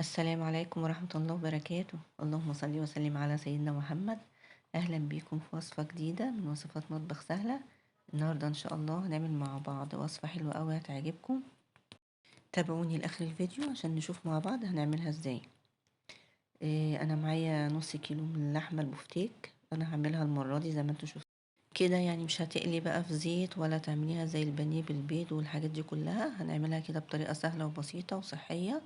السلام عليكم ورحمة الله وبركاته. اللهم صل وسلم على سيدنا محمد. أهلا بيكم في وصفة جديدة من وصفات مطبخ سهلة. النهاردة إن شاء الله هنعمل مع بعض وصفة حلوة أوي هتعجبكم. تابعوني لآخر الفيديو عشان نشوف مع بعض هنعملها ازاي. أنا معايا نص كيلو من اللحمة البفتيك. أنا هعملها المرة دي زي ما انتوا شفتوا كده، يعني مش هتقلي بقى في زيت ولا تعمليها زي البانيه بالبيض والحاجات دي كلها. هنعملها كده بطريقة سهلة وبسيطة وصحية.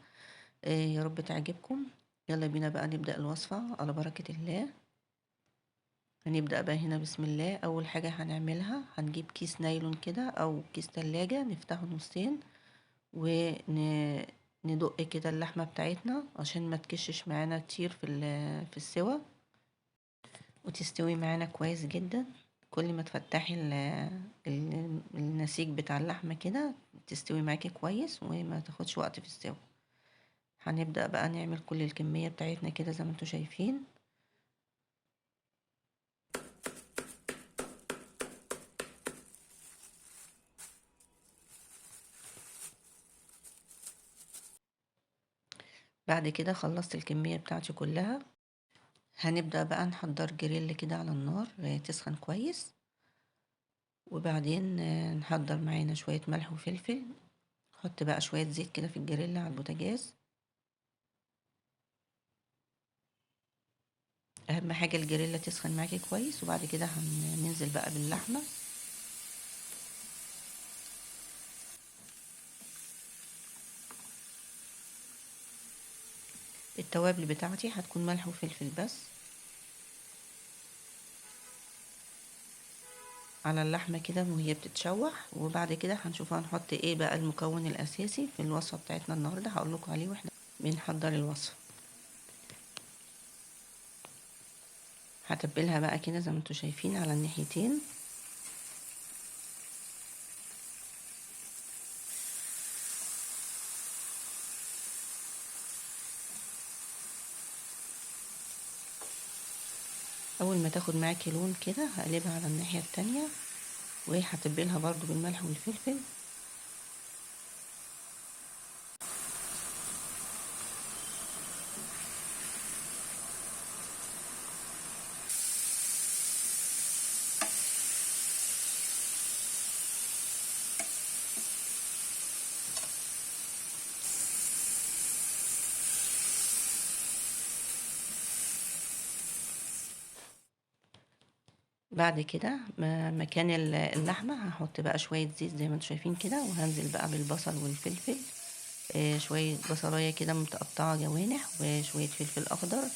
يا رب تعجبكم. يلا بينا بقى نبدأ الوصفة على بركة الله. هنبدأ بقى هنا بسم الله. أول حاجة هنعملها هنجيب كيس نايلون كده أو كيس تلاجة، نفتحه نصين وندق كده اللحمة بتاعتنا عشان ما تكشش معانا كتير في السوا، وتستوي معانا كويس جدا. كل ما تفتحي النسيج بتاع اللحمة كده تستوي معاكي كويس وما تاخدش وقت في السوا. هنبدأ بقى نعمل كل الكمية بتاعتنا كده زي ما انتوا شايفين. بعد كده خلصت الكمية بتاعتي كلها. هنبدأ بقى نحضر جريل كده على النار تسخن كويس، وبعدين نحضر معانا شوية ملح وفلفل. نحط بقى شوية زيت كده في الجريل على البوتاجاز. أهم حاجة الجريلة تسخن معاكي كويس، وبعد كده هننزل بقى باللحمة. التوابل بتاعتي هتكون ملح وفلفل بس على اللحمة كده وهي بتتشوح، وبعد كده هنشوف هنحط ايه بقى المكون الأساسي في الوصفة بتاعتنا النهاردة. هقولكوا عليه واحنا بنحضر الوصفة. هتبلها بقى كده زي ما انتوا شايفين على الناحيتين. اول ما تاخد معاكي لون كده هقلبها على الناحية التانية، وهتبلها برضو بالملح والفلفل. بعد كده مكان اللحمة هحط بقى شوية زيت زي ما انتوا شايفين كده، وهنزل بقى بالبصل والفلفل. شوية بصلاية كده متقطعة جوانح وشوية فلفل أخضر.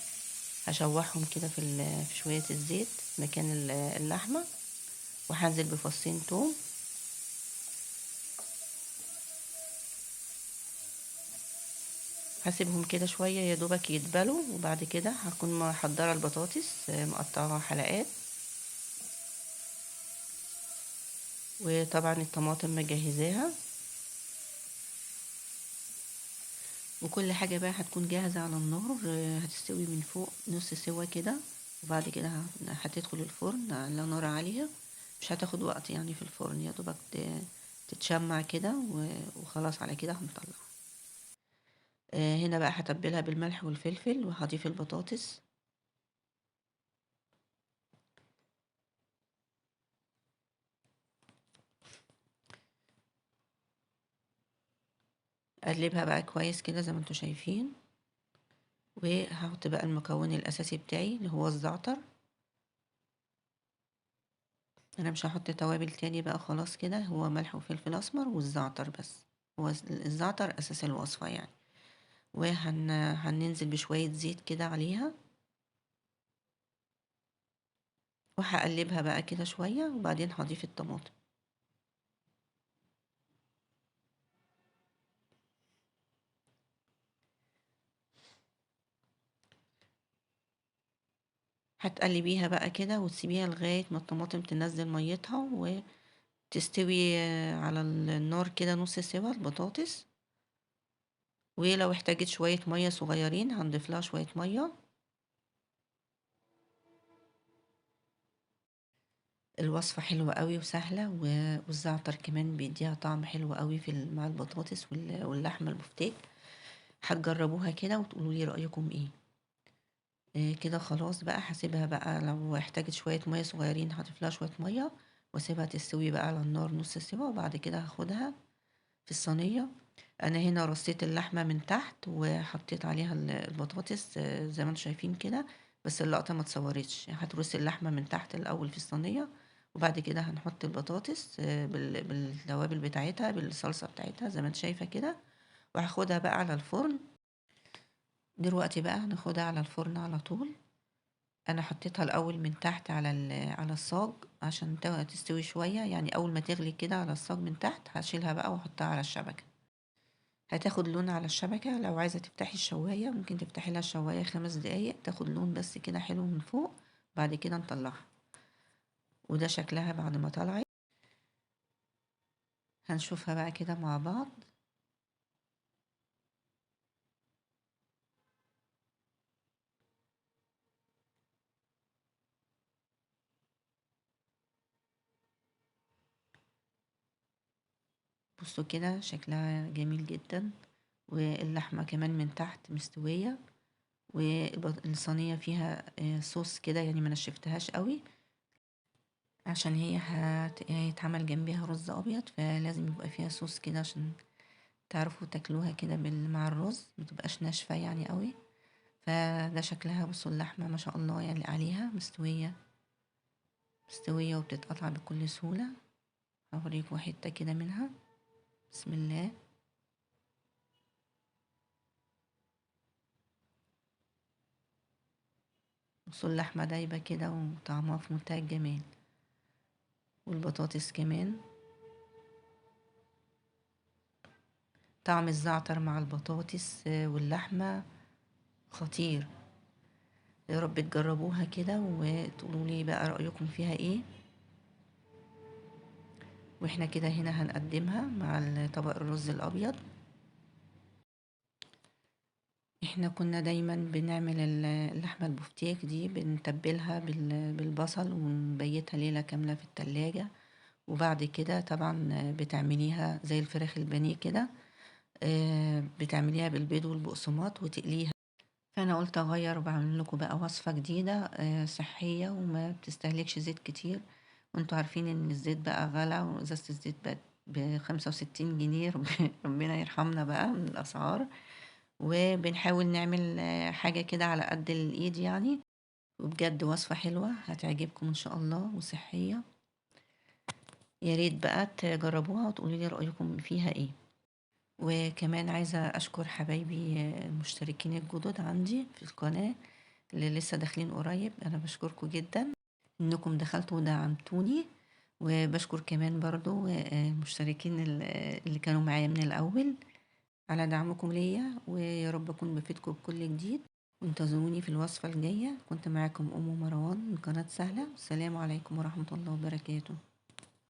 هشوحهم كده في شوية الزيت مكان اللحمة، وهنزل بفصين توم. هسيبهم كده شوية يا دوبك يدبلوا، وبعد كده هكون محضرة البطاطس مقطعها حلقات، وطبعا الطماطم مجهزاها، وكل حاجة بقى هتكون جاهزة على النار. هتستوي من فوق نص سوا كده، وبعد كده هتدخل الفرن على نار عالية. مش هتاخد وقت يعني في الفرن، يا دوبك تتشمع كده وخلاص على كده هنطلع. هنا بقى هتبلها بالملح والفلفل وهضيف البطاطس. اقلبها بقى كويس كده زي ما انتوا شايفين، وهحط بقى المكون الاساسي بتاعي اللي هو الزعتر. انا مش هحط توابل تاني بقى، خلاص كده هو ملح وفلفل اسمر والزعتر بس. هو الزعتر اساس الوصفة يعني. هننزل بشوية زيت كده عليها، وهقلبها بقى كده شوية، وبعدين هضيف الطماطم. هتقلبيها بقى كده وتسيبيها لغاية ما الطماطم تنزل ميتها وتستوي على النار كده نص سوا البطاطس. ولو احتاجت شوية مية صغيرين هنضيف لها شوية مية. الوصفة حلوة قوي وسهلة، والزعتر كمان بيديها طعم حلو قوي مع البطاطس واللحمة البفتيك. هتجربوها كده وتقولوا لي رأيكم ايه. كده خلاص بقى هاسيبها بقى، لو احتاجت شوية مَيّة صغيرين هاضيف لها شوية مَيّة واسيبها تستوي بقى على النار نُص سِوَى، وبعد كده هاخدها في الصينية. أنا هنا رصيت اللحمة من تحت وحطيت عليها البطاطس زي ما انتم شايفين كده، بس اللقطة ما اتصورتش. هترصي اللحمة من تحت الأول في الصينية، وبعد كده هنحط البطاطس بالتوابل بتاعتها بالصلصة بتاعتها زي ما انت شايفة كده، وهاخدها بقى على الفرن. دلوقتي بقى هناخدها على الفرن على طول. أنا حطيتها الأول من تحت على الصاج عشان تستوي شوية، يعني أول ما تغلي كده على الصاج من تحت هاشيلها بقى واحطها على الشبكة. هتاخد لون على الشبكة. لو عايزة تفتحي الشواية ممكن تفتحي لها الشواية 5 دقايق تاخد لون بس كده حلو من فوق، بعد كده نطلعها. وده شكلها بعد ما طلعت. هنشوفها بقى كده مع بعض. بصوا كده شكلها جميل جدا، واللحمة كمان من تحت مستوية، والصينية فيها صوص كده، يعني ما نشفتهاش قوي عشان هي هيتعمل جنبها رز ابيض، فلازم يبقى فيها صوص كده عشان تعرفوا تاكلوها كده مع الرز، متبقاش ناشفة يعني قوي. فده شكلها. بصوا اللحمة ما شاء الله يعني عليها مستوية مستوية وبتتقطع بكل سهولة. هوريكم حتة كده منها. بسم الله. بصوا اللحمة دايبة كده وطعمها في منتهى الجمال، والبطاطس كمان. طعم الزعتر مع البطاطس واللحمة خطير. يا رب تجربوها كده وتقولوا لي بقى رأيكم فيها ايه. واحنا كده هنا هنقدمها مع طبق الرز الابيض. احنا كنا دايما بنعمل اللحمة البفتيك دي بنتبلها بالبصل ونبيتها ليلة كاملة في التلاجة، وبعد كده طبعا بتعمليها زي الفراخ البانيه كده. بتعمليها بالبيض والبقسماط وتقليها. فانا قلت اغير وبعمل لكم بقى وصفة جديدة صحية وما بتستهلكش زيت كتير. وانتوا عارفين ان الزيت بقى غلا، وازازة الزيت بقت ب65 جنيه. ربنا يرحمنا بقى من الاسعار. وبنحاول نعمل حاجة كده على قد الإيد يعني. وبجد وصفة حلوة هتعجبكم إن شاء الله وصحية. يا ريت بقى تجربوها وتقولوا لي رأيكم فيها إيه. وكمان عايزة أشكر حبايبي المشتركين الجدد عندي في القناة اللي لسه داخلين قريب. أنا بشكركم جدا إنكم دخلتوا ودعمتوني. وبشكر كمان برضو المشتركين اللي كانوا معايا من الأول على دعمكم ليا، ويا رب أكون بفيدكم بكل جديد. وانتظروني في الوصفة الجاية. كنت معاكم أم مروان من قناة سهلة. السلام عليكم ورحمة الله وبركاته.